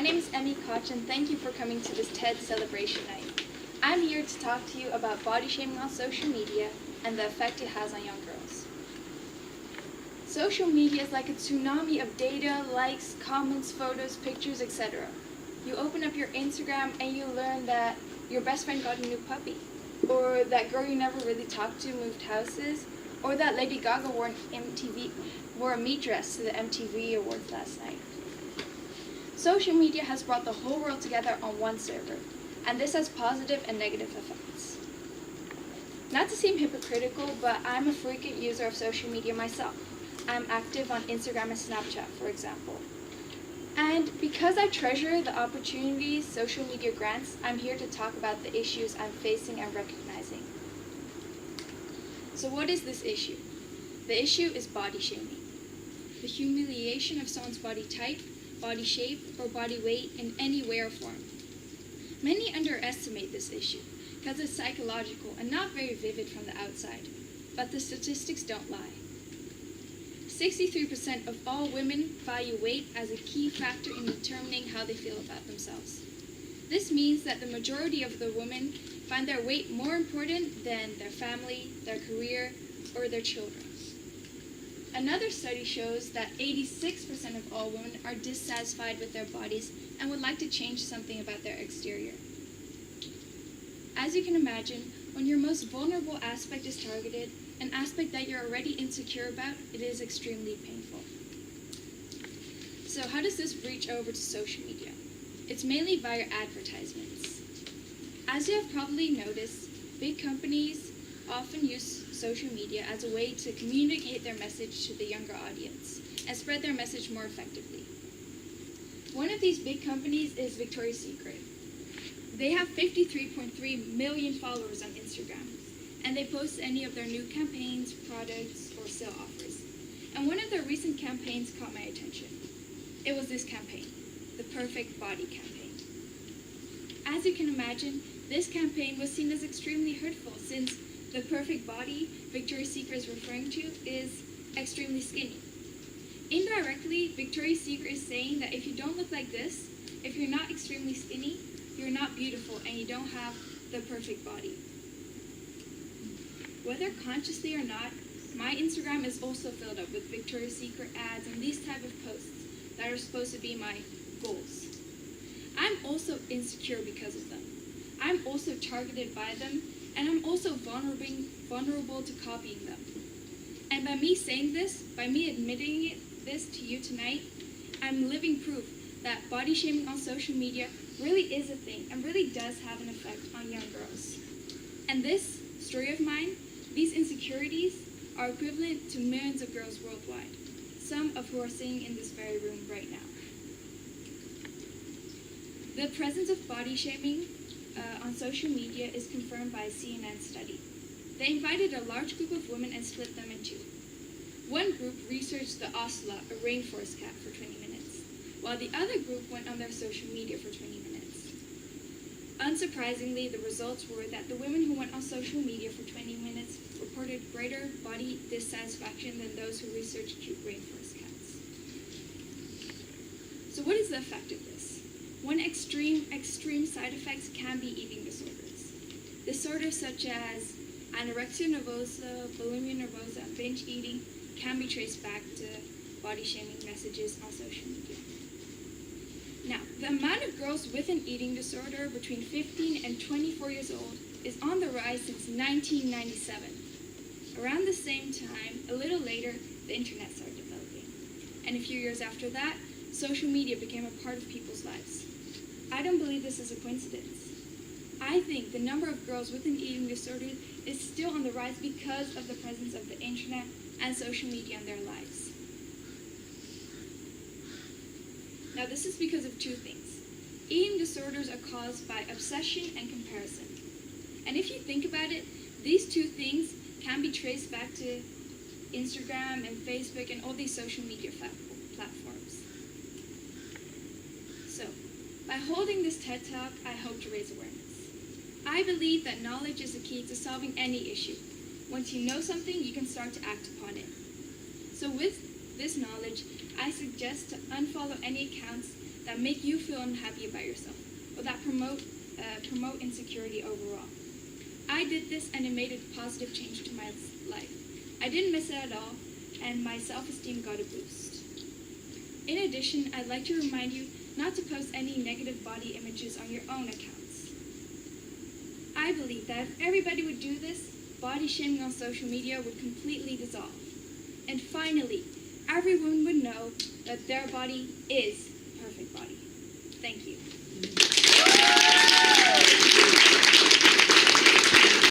name is Emmy Koch, and thank you for coming to this TED Celebration Night. I'm here to talk to you about body shaming on social media and the effect it has on young girls. Social media is like a tsunami of data, likes, comments, photos, pictures, etc. You open up your Instagram and you learn that your best friend got a new puppy, or that girl you never really talked to moved houses, or that Lady Gaga wore a meat dress to the MTV Awards last night. Social media has brought the whole world together on one server, and this has positive and negative effects. Not to seem hypocritical, but I'm a frequent user of social media myself. I'm active on Instagram and Snapchat, for example. And because I treasure the opportunities social media grants, I'm here to talk about the issues I'm facing and recognizing. So what is this issue? The issue is body shaming. The humiliation of someone's body type, body shape, or body weight in any way or form. Many underestimate this issue because it's psychological and not very vivid from the outside, but the statistics don't lie. 63% of all women value weight as a key factor in determining how they feel about themselves. This means that the majority of the women find their weight more important than their family, their career, or their children. Another study shows that 86% of all women are dissatisfied with their bodies and would like to change something about their exterior. As you can imagine, when your most vulnerable aspect is targeted, an aspect that you're already insecure about, it is extremely painful. So how does this reach over to social media? It's mainly via advertisements. As you have probably noticed, big companies often use social media as a way to communicate their message to the younger audience and spread their message more effectively. One of these big companies is Victoria's Secret. They have 53.3 million followers on Instagram, and they post any of their new campaigns, products, or sale offers. And one of their recent campaigns caught my attention. It was this campaign, the Perfect Body campaign. As you can imagine, this campaign was seen as extremely hurtful since the perfect body Victoria's Secret is referring to is extremely skinny. Indirectly, Victoria's Secret is saying that if you don't look like this, if you're not extremely skinny, you're not beautiful and you don't have the perfect body. Whether consciously or not, my Instagram is also filled up with Victoria's Secret ads and these type of posts that are supposed to be my goals. I'm also insecure because of them. I'm also targeted by them, and I'm also vulnerable to copying them. And by me saying this, by me admitting this to you tonight, I'm living proof that body shaming on social media really is a thing and really does have an effect on young girls. And this story of mine, these insecurities, are equivalent to millions of girls worldwide, some of who are sitting in this very room right now. The presence of body shaming on social media is confirmed by a CNN study. They invited a large group of women and split them in two. One group researched the ocelot, a rainforest cat, for 20 minutes, while the other group went on their social media for 20 minutes. Unsurprisingly, the results were that the women who went on social media for 20 minutes reported greater body dissatisfaction than those who researched cute rainforest cats. So what is the effect of this? One extreme side effects can be eating disorders. Disorders such as anorexia nervosa, bulimia nervosa, and binge eating can be traced back to body shaming messages on social media. Now, the amount of girls with an eating disorder between 15 and 24 years old is on the rise since 1997. Around the same time, a little later, the internet started developing. And a few years after that, social media became a part of people's lives. I don't believe this is a coincidence. I think the number of girls with an eating disorder is still on the rise because of the presence of the internet and social media in their lives. Now, this is because of two things. Eating disorders are caused by obsession and comparison. And if you think about it, these two things can be traced back to Instagram and Facebook and all these social media platforms. So, by holding this TED Talk, I hope to raise awareness. I believe that knowledge is the key to solving any issue. Once you know something, you can start to act upon it. So with this knowledge, I suggest to unfollow any accounts that make you feel unhappy about yourself, or that promote insecurity overall. I did this and it made a positive change to my life. I didn't miss it at all, and my self-esteem got a boost. In addition, I'd like to remind you not to post any negative body images on your own accounts. I believe that if everybody would do this, body shaming on social media would completely dissolve. And finally, everyone would know that their body is a perfect body. Thank you.